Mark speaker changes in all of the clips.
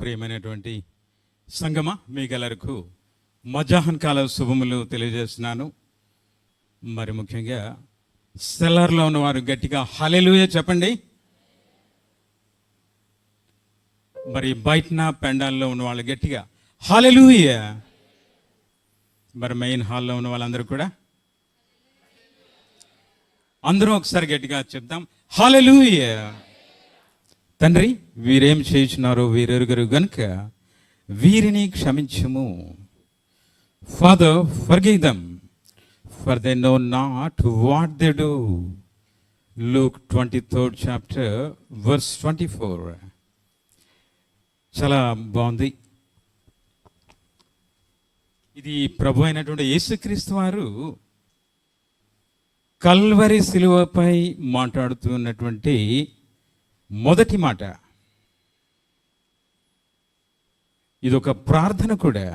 Speaker 1: ప్రియమైనటువంటి సంగమ మీకెల్లరకు మధ్యాహ్న కాల శుభములు తెలియజేస్తున్నాను. మరి ముఖ్యంగా సెల్లర్లో ఉన్నవారు గట్టిగా హల్లెలూయా చెప్పండి. మరి బయటన పెండాల్లో ఉన్న వాళ్ళు గట్టిగా హల్లెలూయా. మరి మెయిన్ హాల్లో ఉన్న వాళ్ళందరూ కూడా అందరూ ఒకసారి గట్టిగా చెప్దాం హల్లెలూయా. తండ్రి, వీరేం చేయుచున్నారో వీరెరుగరు గనుక వీరిని క్షమించుము. Father, forgive them for they know not what they do. Luke 23rd chapter verse 24. చాలా బాగుంది. ఇది ప్రభు అయినటువంటి యేసుక్రీస్తు వారు కల్వరి శిలువపై మాట్లాడుతున్నటువంటి మొదటి మాట. ఇదొక ప్రార్థన కూడా.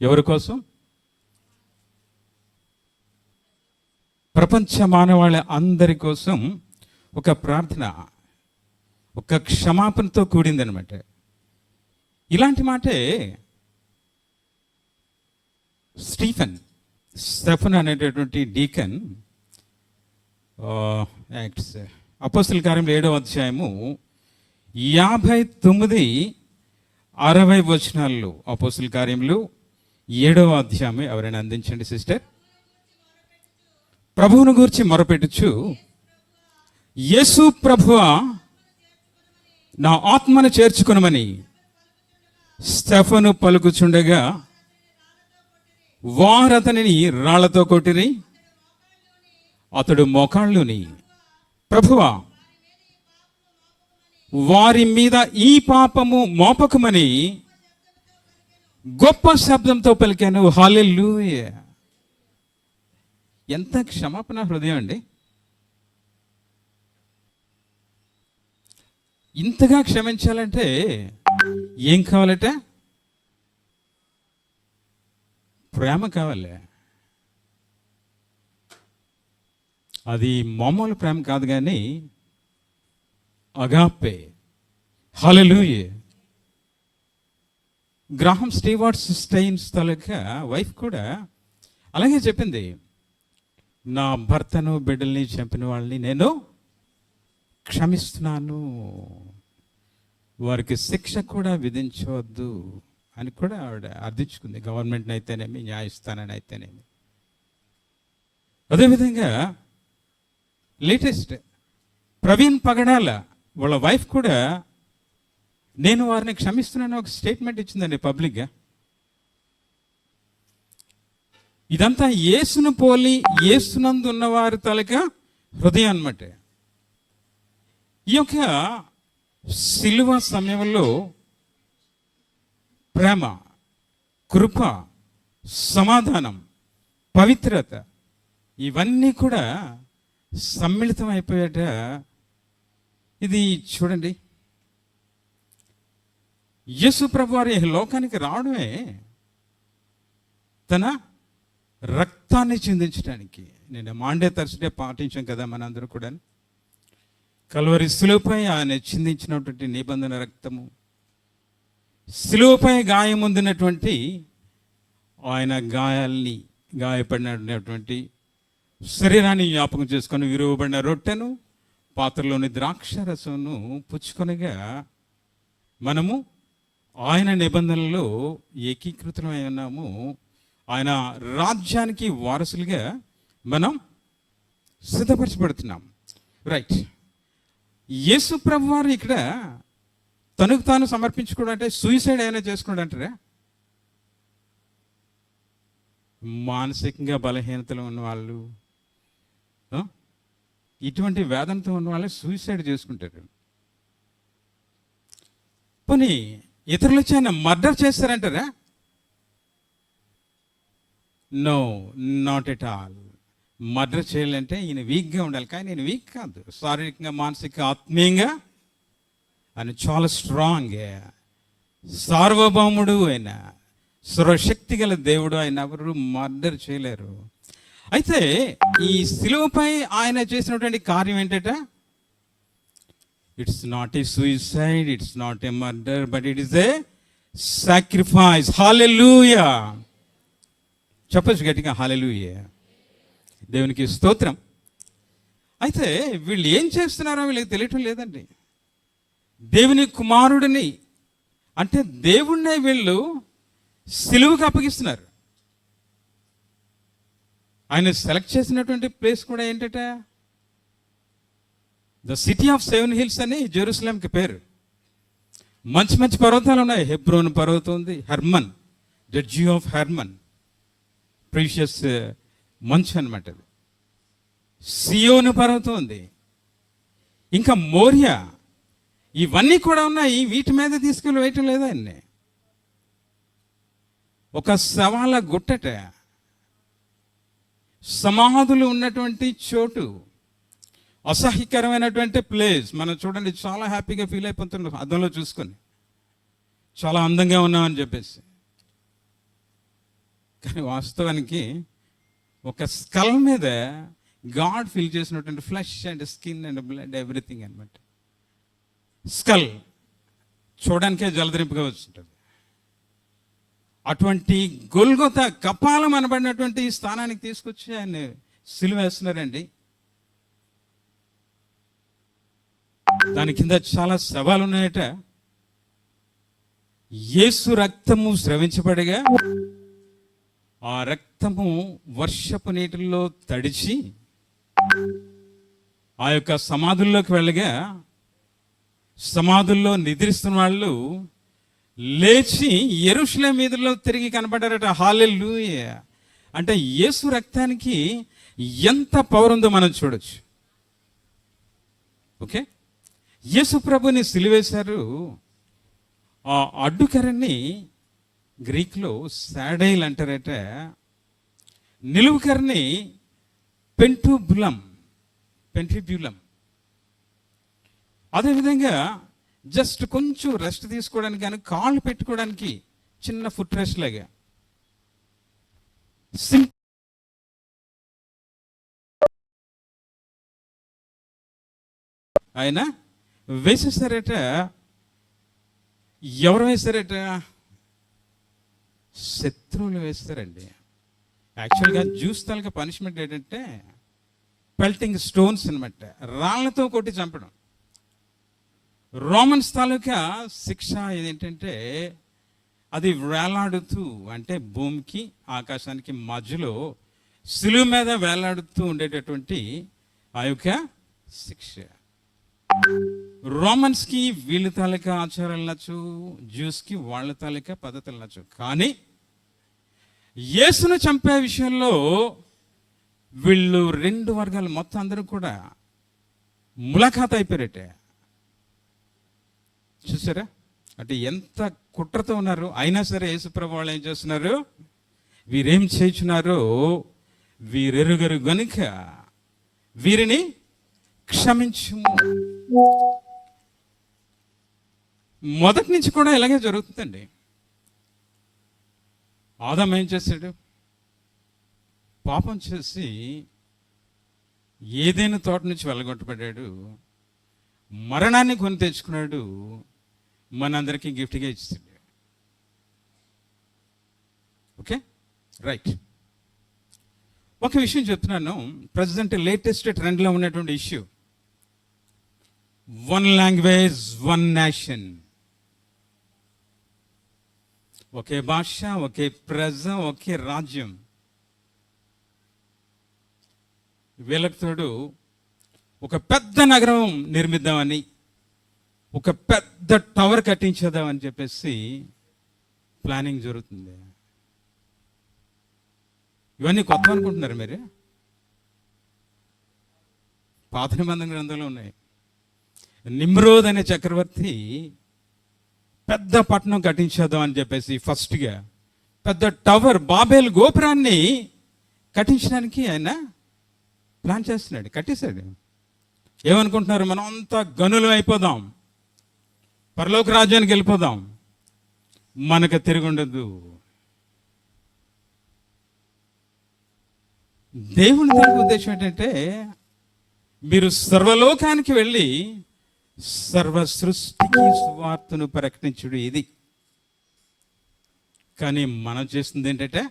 Speaker 1: ఎవరి కోసం? ప్రపంచ మానవాళి అందరి కోసం ఒక ప్రార్థన, ఒక క్షమాపణతో కూడిందనమాట. ఇలాంటి మాటే స్టెఫన్ అనేటటువంటి డీకన్ అపోస్తల కార్యములు 7వ అధ్యాయము 59-60 వచనాల్లో అపోస్తల కార్యములు 7వ అధ్యాయం ఎవరైనా అందించండి సిస్టర్. ప్రభువును గూర్చి మొరపెట్టుచు, యేసు ప్రభువా నా ఆత్మను చేర్చుకొనమని స్టెఫను పలుకుచుండగా వారతనిని రాళ్లతో కొట్టిరి. అతడు మోకాళ్ళుని, ప్రభువా వారి మీద ఈ పాపము మోపకమని గొప్ప శబ్దంతో పలికాను. హల్లెలూయా. ఎంత క్షమాపణ హృదయం అండి! ఇంతగా క్షమించాలంటే ఏం కావాలట? ప్రేమ కావాలి. అది మామూలు ప్రేమ కాదు, కానీ అగాపే. హల్లెలూయా. గ్రాహం స్టీవర్ట్స్ తాలూకా వైఫ్ కూడా అలాగే చెప్పింది. నా భర్తను బిడ్డల్ని చంపిన వాళ్ళని నేను క్షమిస్తున్నాను, వారికి శిక్ష కూడా విధించవద్దు అని కూడా ఆవిడ అర్థించుకుంది. గవర్నమెంట్ని అయితేనేమి, న్యాయస్థానాన్ని అయితేనేమి. అదేవిధంగా లేటెస్ట్ ప్రవీణ్ పగడాల వాళ్ళ వైఫ్ కూడా నేను వారిని క్షమిస్తున్నాను ఒక స్టేట్మెంట్ ఇచ్చిందండి పబ్లిక్గా. ఇదంతా యేసును పోలి యేసునందు ఉన్నవారి తాలూకా హృదయం అన్నమాట. ఈ యొక్క సిలువ సమయంలో ప్రేమ, కృప, సమాధానం, పవిత్రత ఇవన్నీ కూడా సమ్మిళితం అయిపోయాట. ఇది చూడండి, యేసు ప్రభు వారి లోకానికి రావడమే తన రక్తాన్ని చిందించడానికి. నేను మాండే థర్స్డే పాటించాం కదా మనందరూ కూడా. కల్వరి శిలువపై ఆయన చిందించినటువంటి నిబంధన రక్తము, శిలువపై గాయముందినటువంటి ఆయన గాయాల్ని, గాయపడినటువంటి శరీరాన్ని జ్ఞాపకం చేసుకొని విరువబడిన రొట్టెను, పాత్రలోని ద్రాక్ష రసమును పుచ్చుకొనగా మనము ఆయన నిబంధనలలో ఏకీకృతమై ఉన్నాము. ఆయన రాజ్యానికి వారసులుగా మనం సిద్ధపరచబడుతున్నాం. రైట్. యేసు ప్రభు వారు ఇక్కడ తనకు తాను సమర్పించుకోవడం అంటే సూసైడ్ అయినా చేసుకున్నాడు అంటారా? మానసికంగా బలహీనతలు ఉన్నవాళ్ళు, ఇటువంటి వేదనతో ఉన్న వాళ్ళు సూసైడ్ చేసుకుంటారు. పోనీ ఇతరులు వచ్చి ఆయన మర్డర్ చేస్తారంటారా? No, not at all. Murder చేయాలంటే ఈయన వీక్గా ఉండాలి, కానీ నేను వీక్ కాదు. శారీరకంగా, మానసిక, ఆత్మీయంగా ఆయన చాలా స్ట్రాంగ్, సార్వభౌముడు, ఆయన సర్వశక్తి గల దేవుడు. ఆయన ఎవరు మర్డర్ చేయలేరు. అయితే ఈ శిలువపై ఆయన చేసినటువంటి కార్యం ఏంటట? It's not a suicide, it's not a murder, but it is a sacrifice. Hallelujah. చెప్పచ్చు గట్టిగా హల్లెలూయా. దేవునికి స్తోత్రం. అయితే వీళ్ళు ఏం చేస్తున్నారో వీళ్ళకి తెలియటం లేదండి. దేవుని కుమారుడిని అంటే దేవుణ్ణే వీళ్ళు సిలువకు అప్పగిస్తున్నారు. ఆయన సెలెక్ట్ చేసినటువంటి ప్లేస్ కూడా ఏంటట, ద సిటీ ఆఫ్ 7 హిల్స్ అని జెరూసలేంకి పేరు. మంచి మంచి పర్వతాలు ఉన్నాయి. హెబ్రోన్ పర్వతం ఉంది, Hermon, judge of Hermon, precious మంచు అనమాట అది. సియోను పర్వతం ఉంది, ఇంకా మోరియా, ఇవన్నీ కూడా ఉన్నాయి. వీటి మీద తీసుకెళ్ళి వేయటం లేదా ఆయన్ని. ఒక శవాల గుట్టట, సమాధులు ఉన్నటువంటి చోటు, అసహ్యకరమైనటువంటి ప్లేస్. మనం చూడండి చాలా హ్యాపీగా ఫీల్ అయిపోతున్నాం అద్దంలో చూసుకొని, చాలా అందంగా ఉన్నామని చెప్పేసి. కానీ వాస్తవానికి ఒక స్కల్ మీద గాడ్ ఫిల్ చేసినటువంటి flesh and skin and blood everything అనమాట. స్కల్ చూడడానికే జలధరింపుగా వస్తుంటుంది. అటువంటి గొల్గొతా కపాలం అనబడినటువంటి ఈ స్థానానికి తీసుకొచ్చి ఆయన సిలువ వేస్తున్నారండి. దాని కింద చాలా శవాలు ఉన్నాయట. యేసు రక్తము స్రవించబడగా ఆ రక్తము వర్షపు నీటిలో తడిచి ఆ యొక్క సమాధుల్లోకి వెళ్ళగా సమాధుల్లో నిద్రిస్తున్న వాళ్ళు లేచి యెరూషలేము వీధుల్లో తిరిగి కనబడ్డారట. హల్లెలూయా. అంటే యేసు రక్తానికి ఎంత పవర్ ఉందో మనం చూడొచ్చు. ఓకే, యేసు ప్రభుని సిలువేశారు. ఆ అడ్డుకర్రని గ్రీక్లో సాడైల్ అంటారట, నిలువుకర్రని పెంటిబ్యులం. అదేవిధంగా జస్ట్ కొంచెం రెస్ట్ తీసుకోవడానికి కానీ కాళ్ళు పెట్టుకోవడానికి చిన్న ఫుట్ రెస్ట్ లాగా ఆయన వేసేస్తారట. ఎవరు వేస్తారట? శత్రువులు వేస్తారండి. యాక్చువల్గా జ్యూస్ తాలూకా పనిష్మెంట్ ఏంటంటే పెల్టింగ్ స్టోన్స్ అనమాట, రాళ్లతో కొట్టి చంపడం. రోమన్స్ తాలూకా శిక్ష ఏంటంటే అది వేలాడుతూ, అంటే భూమికి ఆకాశానికి మధ్యలో సిలువ మీద వేలాడుతూ ఉండేటటువంటి ఆ యొక్క శిక్ష. రోమన్స్కి వీళ్ళ తాలూకా ఆచారాలు నచ్చు, జ్యూస్కి వాళ్ళ తాలూకా పద్ధతులు నచ్చు. కానీ యేసును చంపే విషయంలో వీళ్ళు రెండు వర్గాలు మొత్తం అందరూ కూడా ములాఖాత్ అయిపోయారటే. చూసారా? అంటే ఎంత కుట్రతో ఉన్నారు. అయినా సరే యేసుప్రభు వాళ్ళు ఏం చేస్తున్నారు? వీరేం చేయుచున్నారో వీరెరుగరు గనుక వీరిని క్షమించుము. మొదటి నుంచి కూడా ఇలాగే జరుగుతుందండి. ఆదాము ఏం చేశాడు? పాపం చేసి ఏదైనా తోట నుంచి వెళ్ళగొట్టబడ్డాడు, మరణాన్ని కొని తెచ్చుకున్నాడు, మనందరికీ గిఫ్ట్గా ఇచ్చాడు. Okay, right. ఒక విషయం చెప్తున్నాను. ప్రజెంట్ లేటెస్ట్ ట్రెండ్లో ఉన్నటువంటి ఇష్యూ, 1 లాంగ్వేజ్ 1 నేషన్. ఒకే భాష, ఒకే ప్రజ, ఒకే రాజ్యం. వీళ్ళకి తోడు ఒక పెద్ద నగరం నిర్మిద్దామని, ఒక పెద్ద టవర్ కట్టించేద్దామని చెప్పేసి ప్లానింగ్ జరుగుతుంది. ఇవన్నీ కొత్త అనుకుంటున్నారు మీరు? పాత నిబంధన గ్రంథంలో ఉన్నాయి. నిమ్రోద్ అనే చక్రవర్తి పెద్ద పట్టణం కట్టించేద్దాం అని చెప్పేసి ఫస్ట్గా పెద్ద టవర్, బాబేల్ గోపురాన్ని కట్టించడానికి ఆయన ప్లాన్ చేస్తున్నాడు, కట్టేశాడు. ఏమనుకుంటున్నారు? మనం అంతా గనులు అయిపోదాం, పరలోక రాజ్యానికి వెళ్ళిపోదాం, మనకు తిరుగుండదు. దేవుని ఉద్దేశం ఏంటంటే మీరు సర్వలోకానికి వెళ్ళి సర్వ సృష్టికి సువార్తను ప్రకటించుడు ఇది. కానీ మనం చేస్తుంది ఏంటంటే,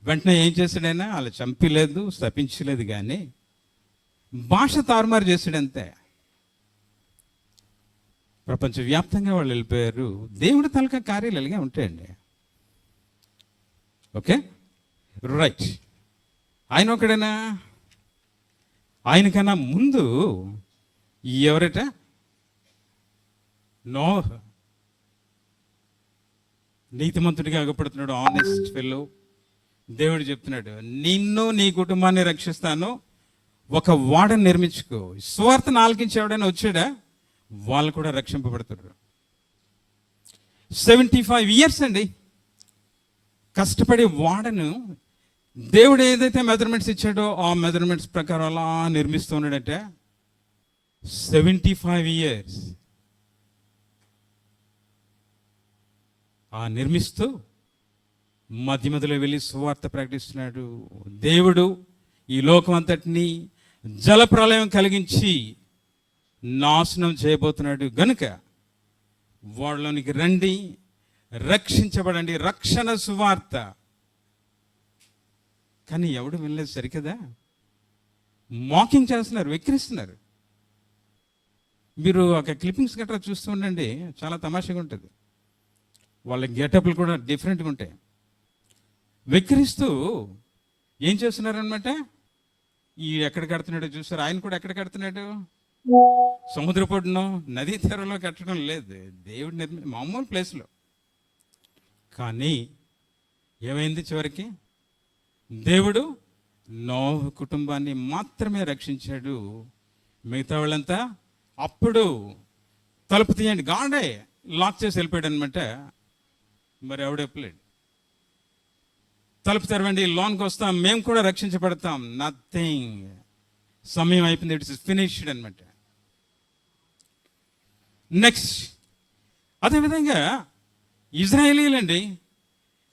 Speaker 1: వెంటనే ఏం చేశాడైనా వాళ్ళు చంపలేదు, శపించలేదు, కానీ భాష తారుమారు చేశాడంతే. ప్రపంచవ్యాప్తంగా వాళ్ళు వెళ్ళిపోయారు. దేవుడి తలక కార్యాలు అలాగే ఉంటాయండి. Okay, right. ఆయన ఒకడేనా? ఆయనకన్నా ముందు ఎవరట? నోహ. నీతిమంతుడిగా అగపడుతున్నాడు, ఆనెస్ట్ ఫెల్లో. దేవుడు చెప్తున్నాడు, నిన్ను నీ కుటుంబాన్ని రక్షిస్తాను, ఒక వాడని నిర్మించుకో. సువార్తను ఆలకించేవాడని వచ్చాడా? వాళ్ళు కూడా రక్షింపబడుతున్నారు. 75 years అండి కష్టపడి వాడను దేవుడు ఏదైతే మెజర్మెంట్స్ ఇచ్చాడో ఆ మెజర్మెంట్స్ ప్రకారం అలా నిర్మిస్తూ ఉన్నాడంటే 75 years ఆ నిర్మిస్తూ మధ్య మధ్యలో వెళ్ళి సువార్త ప్రకటిస్తున్నాడు. దేవుడు ఈ లోకం అంతటినీ జలప్రలయం కలిగించి నాశనం చేయబోతున్నాడు గనుక వాళ్ళలోనికి రండి, రక్షించబడండి, రక్షణ సువార్త. కానీ ఎవడు వెళ్ళలేదు సరికదా? మాకింగ్ చేస్తున్నారు, వెక్కిరిస్తున్నారు. మీరు ఒక క్లిప్పింగ్స్ గట్రా చూస్తూ ఉండండి, చాలా తమాషగా ఉంటుంది. వాళ్ళ గెటప్లు కూడా డిఫరెంట్గా ఉంటాయి. వెక్కిరిస్తూ ఏం చేస్తున్నారనమాట, ఈ ఎక్కడ కడుతున్నాడో చూస్తారు. ఆయన కూడా ఎక్కడ కడుతున్నాడు? సముద్ర పొడ్డునో నదీ తీరంలో కట్టడం లేదు, దేవుడి మామూలు ప్లేస్లో. కానీ ఏమైంది చివరికి? దేవుడు నోహు కుటుంబాన్ని మాత్రమే రక్షించాడు, మిగతా వాళ్ళంతా అప్పుడు తలుపు తీయండి, గాడే లాక్ చేసి వెళ్ళిపోయాడు అనమాట. మరి ఎవడెప్పలేడు. తలుపు తెరవండి, లోన్కి వస్తాం, మేము కూడా రక్షించబడతాం. నథింగ్. సమయం అయిపోయింది, ఇట్స్ ఫినిష్డ్ అనమాట. నెక్స్ట్ అదేవిధంగా ఇజ్రాయేలీలండి,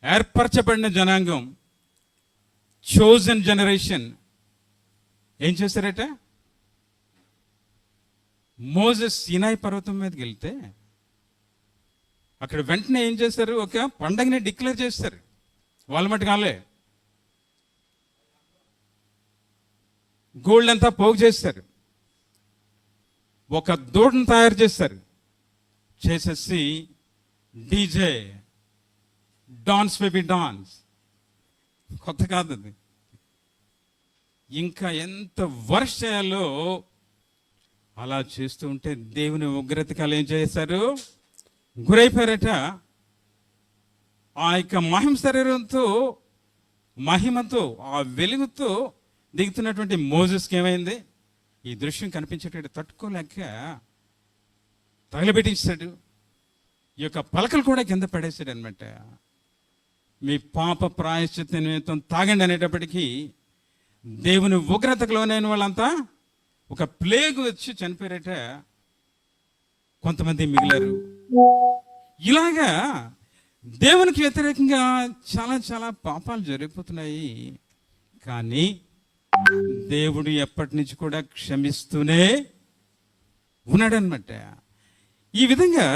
Speaker 1: ఏర్పరచబడిన జనాంగం, చోజన్ జనరేషన్ ఏం చేశారట? మోసెస్ సీనాయి పర్వతం మీదకి వెళ్తే అక్కడ వెంటనే ఏం చేశారు? ఒక పండగని డిక్లేర్ చేస్తారు. వాళ్ళ మటు కాలే, గోల్డ్ అంతా పోగు చేస్తారు, ఒక దూడను తయారు చేస్తారు, చేసేసి డీజే డాన్స్ బేబీ డాన్స్, కొత్త కాదు అది, ఇంకా ఎంత వర్ష చేయాలో అలా చేస్తూ ఉంటే దేవుని ఉగ్రతకి ఏం చేశారు? గురైపోయారట. ఆ యొక్క మహిమ శరీరంతో, మహిమతో, ఆ వెలుగుతో దిగుతున్నటువంటి మోజెస్కి ఏమైంది? ఈ దృశ్యం కనిపించేటట్టు తట్టుకోలేక తగలబెట్టించాడు. ఈ యొక్క పలకలు కూడా కింద పడేసాడు అనమాట. మీ పాప ప్రాయశ్చిత్త నిమిత్తం తాగండి అనేటప్పటికీ దేవుని ఉగ్రతకు లోనైన వాళ్ళంతా ఒక ప్లేగ్ వచ్చి చనిపోయారట, కొంతమంది మిగిలారు. ఇలాగా దేవునికి వ్యతిరేకంగా చాలా చాలా పాపాలు జరిగిపోతున్నాయి. కానీ దేవుడు ఎప్పటి నుంచి కూడా క్షమిస్తూనే ఉన్నాడనమాట. ఈ విధంగా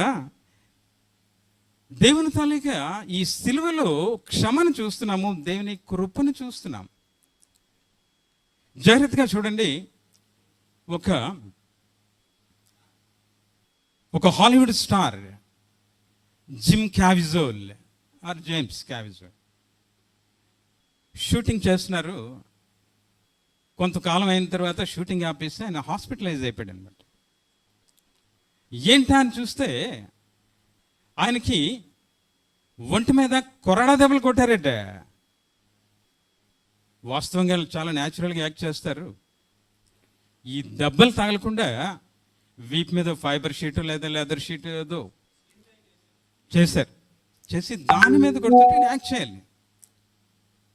Speaker 1: దేవుని తాలూకా ఈ సిలువలో క్షమను చూస్తున్నాము, దేవుని కృపను చూస్తున్నాం. జాగ్రత్తగా చూడండి. ఒక Hollywood star Jim Caviezel or James Caviezel shooting చేస్తున్నారు. కొంతకాలం అయిన తర్వాత షూటింగ్ ఆపేసి ఆయన హాస్పిటలైజ్ అయిపోయాడు అనమాట. ఏంటా అని చూస్తే ఆయనకి ఒంటి మీద కొరడా దెబ్బలు కొట్టారట. వాస్తవంగా చాలా న్యాచురల్గా యాక్ట్ చేస్తారు. ఈ దెబ్బలు తగలకుండా వీపు మీద ఫైబర్ షీట్ లేదా లెదర్ షీట్ ఏదో చేశారు, చేసి దాని మీద కొడుతుంటే యాక్ట్ చేయాలి.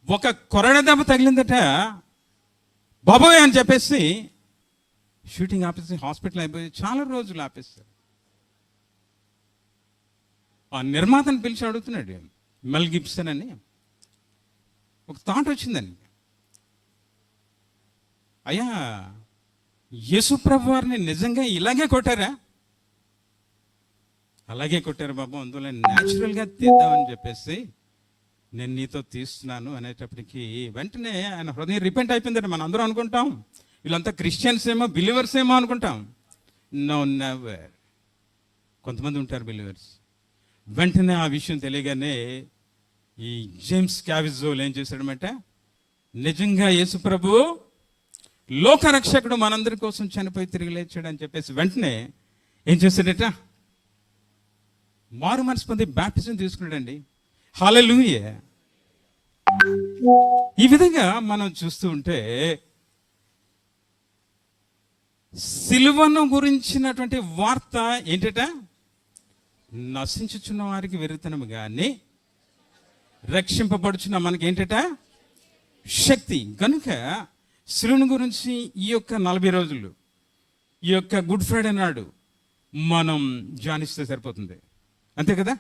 Speaker 1: ఒక కొరడా దెబ్బ తగిలిందట, బాబోయ్ అని చెప్పేసి షూటింగ్ ఆపేసి హాస్పిటల్ అయిపోయి చాలా రోజులు ఆపేస్తారు. ఆ నిర్మాతను పిలిచి అడుగుతున్నాడు, మెల్ గిబ్సన్ అని. ఒక థాట్ వచ్చిందని, అయ్యా యేసుప్రభు వారిని నిజంగా ఇలాగే కొట్టారా? అలాగే కొట్టారు బాబు. అందులో న్యాచురల్గా తీద్దామని చెప్పేసి నేను నీతో తీస్తున్నాను అనేటప్పటికీ వెంటనే ఆయన హృదయం రిపెంట్ అయిపోయిందంటే మనం అందరం అనుకుంటాం వీళ్ళంతా క్రిస్టియన్స్ ఏమో బిలీవర్స్ ఏమో అనుకుంటాం. No, never. కొంతమంది ఉంటారు బిలీవర్స్. వెంటనే ఆ విషయం తెలియగానే ఈ జేమ్స్ క్యావిజోల్ ఏం చేశాడమంటే, నిజంగా యేసుప్రభు లోకరక్షకుడు మనందరి కోసం చనిపోయి తిరిగి లేచాడు అని చెప్పేసి వెంటనే ఏం చేశాడట, మారు మనసు పొంది బాప్టిజం తీసుకున్నాడండి. హల్లెలూయా. ఈ విధంగా మనం చూస్తూ ఉంటే సిలువను గురించినటువంటి వార్త ఏంటట, నశించుచున్న వారికి వెర్రితనము కానీ రక్షింపబడుచున్న మనకి ఏంటట శక్తి. కనుక సిలువను గురించి ఈ యొక్క 40 రోజులు, ఈ యొక్క గుడ్ ఫ్రైడే నాడు మనం ధ్యానిస్తే సరిపోతుంది, అంతే కదా?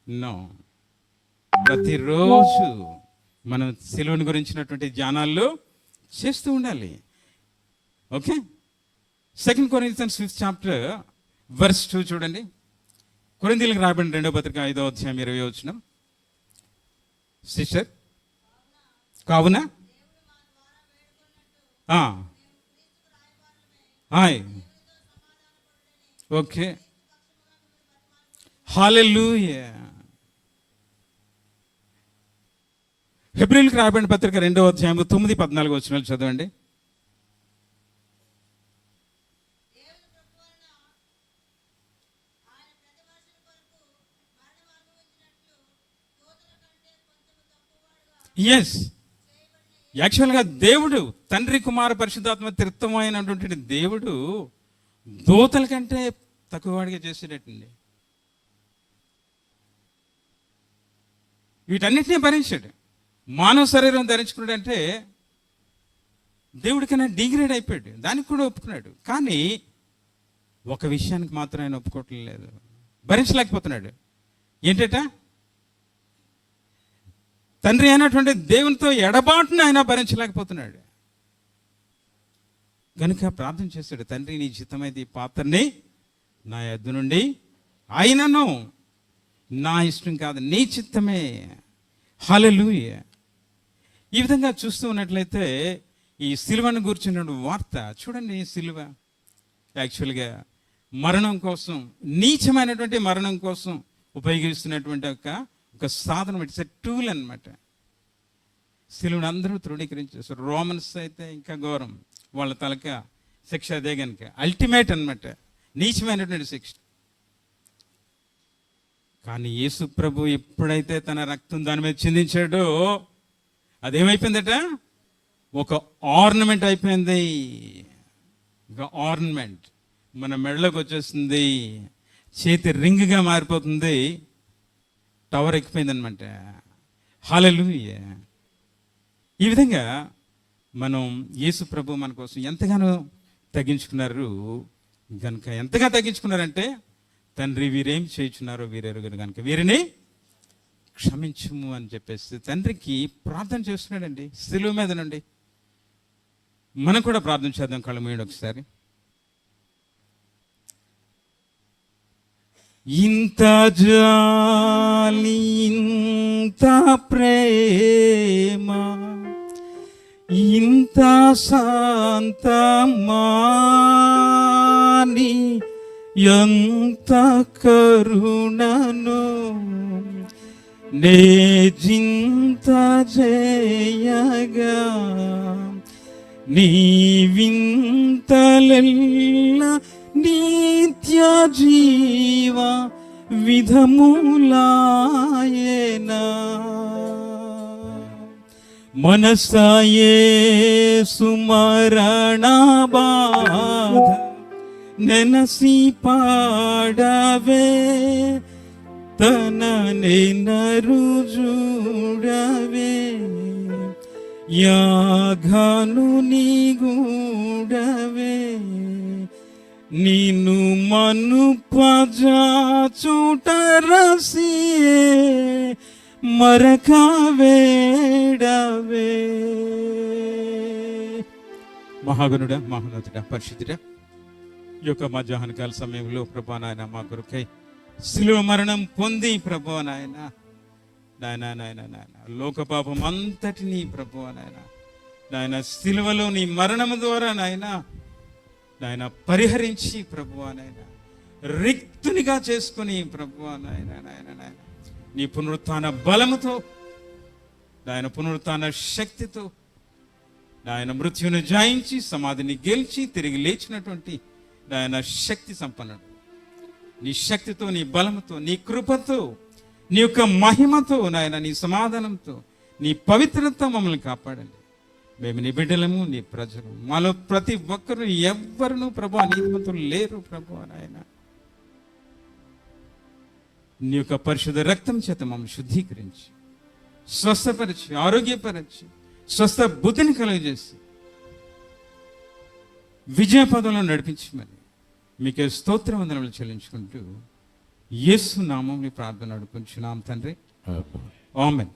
Speaker 1: నో, ప్రతిరోజు మనం సిలువను గురించినటువంటి ధ్యానాలు చేస్తూ ఉండాలి. Okay, 2 Corinthians 5th chapter verse 2 చూడండి. కొరింథీయులకు రాయబడిన 2వ పత్రిక 5వ అధ్యాయం 20వ వచనం. సిస్టర్, కావున ఓకే, హల్లెలూయా. హెబ్రీయులకు రాయబడిన పత్రిక 2వ అధ్యాయం 9-14 వచనాలు చదవండి. ఎస్, యాక్చువల్గా దేవుడు తండ్రి కుమార పరిశుద్ధాత్మ త్రిత్వమైనటువంటి దేవుడు దూతల కంటే తక్కువవాడిగా చేసేటట్టండి. వీటన్నిటినీ భరించాడు. మానవ శరీరం ధరించుకున్నాడు అంటే దేవుడికైనా డిగ్రేడ్ అయిపోయాడు, దానికి కూడా ఒప్పుకున్నాడు. కానీ ఒక విషయానికి మాత్రం ఆయన ఒప్పుకోవటం లేదు, భరించలేకపోతున్నాడు. ఏంటట, తండ్రి అయినటువంటి దేవునితో ఎడబాటును ఆయన భరించలేకపోతున్నాడు. కనుక ప్రార్థన చేశాడు, తండ్రి నీ చిత్తమైతే ఈ పాత్రని నా యొద్ద నుండి ఆయనను, నా ఇష్టం కాదు నీ చిత్తమే. హల్లెలూయా. ఈ విధంగా చూస్తూ ఉన్నట్లయితే ఈ సిలువను కూర్చున్న వార్త చూడండి. సిలువ యాక్చువల్గా మరణం కోసం, నీచమైనటువంటి మరణం కోసం ఉపయోగిస్తున్నటువంటి ఒక సాధనం. ఇట్స్ ఎ టూల్ అన్నమాట. సిలువను అందరూ తృణీకరించేస్తారు. రోమన్స్ అయితే ఇంకా ఘోరం, వాళ్ళ తలక శిక్ష అదే కనుక అల్టిమేట్ అన్నమాట, నీచమైనటువంటి శిక్ష. కానీ యేసు ప్రభు ఎప్పుడైతే తన రక్తం దాని మీద చిందించాడో అదేమైపోయిందట, ఒక ఆర్నమెంట్ అయిపోయింది. ఒక ఆర్నమెంట్ మన మెడలోకి వచ్చేస్తుంది, చేతి రింగ్గా మారిపోతుంది, టవర్ ఎక్కిపోయింది అనమాట. హల్లెలూయా. ఈ విధంగా మనం యేసు ప్రభు మన కోసం ఎంతగానో తగ్గించుకున్నారు. కనుక ఎంతగా తగ్గించుకున్నారంటే, తండ్రి వీరేం చేయుచున్నారో వీరెరుగరు కనుక వీరిని క్షమించుము అని చెప్పేసి తండ్రికి ప్రార్థన చేస్తున్నాడండి సిలువ మీద నుండి. మనం కూడా ప్రార్థన చేద్దాం, కళ్ళు మూయండి ఒకసారి. ఇంత జాలి, ఇంత ప్రేమ, ఇంత శాంతమాని, ఎంత కరుణను నే జింత జయగా, నీ వింతలెల్ల నిత్య జీవ విధములాయేనా. మనసాయే సుమరణ బాధ నెనసి పాడవే, తన నెనరు చూడవే, యాఘను నిగూడవే, నిన్ను మను పజాచుట రసియే మరక వేడవే. మహాగణుడా, మహోన్నతుడా, పరిశుద్ధుడా, ఈ యొక్క మధ్యాహ్నకాల సమయంలో ప్రభా నాయన మా కొరకై శిలువ మరణం పొంది ప్రభా నాయన లోక పాపం అంతటినీ ప్రభు నాయన శిలువలో నీ మరణము ద్వారా నాయన పరిహరించి ప్రభు నాయన రిక్తునిగా చేసుకుని ప్రభు నాయన నీ పునరుత్థాన బలముతో నాయన పునరుత్థాన శక్తితో నాయన మృత్యుని జయించి సమాధిని గెలిచి తిరిగి లేచినటువంటి నాయన శక్తి సంపన్నుడు. నీ శక్తితో, నీ బలముతో, నీ కృపతో, నీ యొక్క మహిమతో నాయన, నీ సమాధానంతో, నీ పవిత్రత మమ్మల్ని కాపాడండి. మేము నీ బిడ్డలము, నీ ప్రజలు. మాలో ప్రతి ఒక్కరు ఎవ్వరును ప్రభు నీతిమంతులు లేరు ప్రభు నాయన. నీ యొక్క పరిశుద్ధ రక్తం చేత మమ్మల్ని శుద్ధీకరించి స్వస్థపరిచి, ఆరోగ్యపరిచి, స్వస్థ బుద్ధిని కలుగజేసి విజయ పదంలో నడిపించమని మీకే స్తోత్రవందనములు చెల్లించుకుంటూ యేసు నామములో ప్రార్థన అడుగుచున్నాం తండ్రి. ఆమేన్.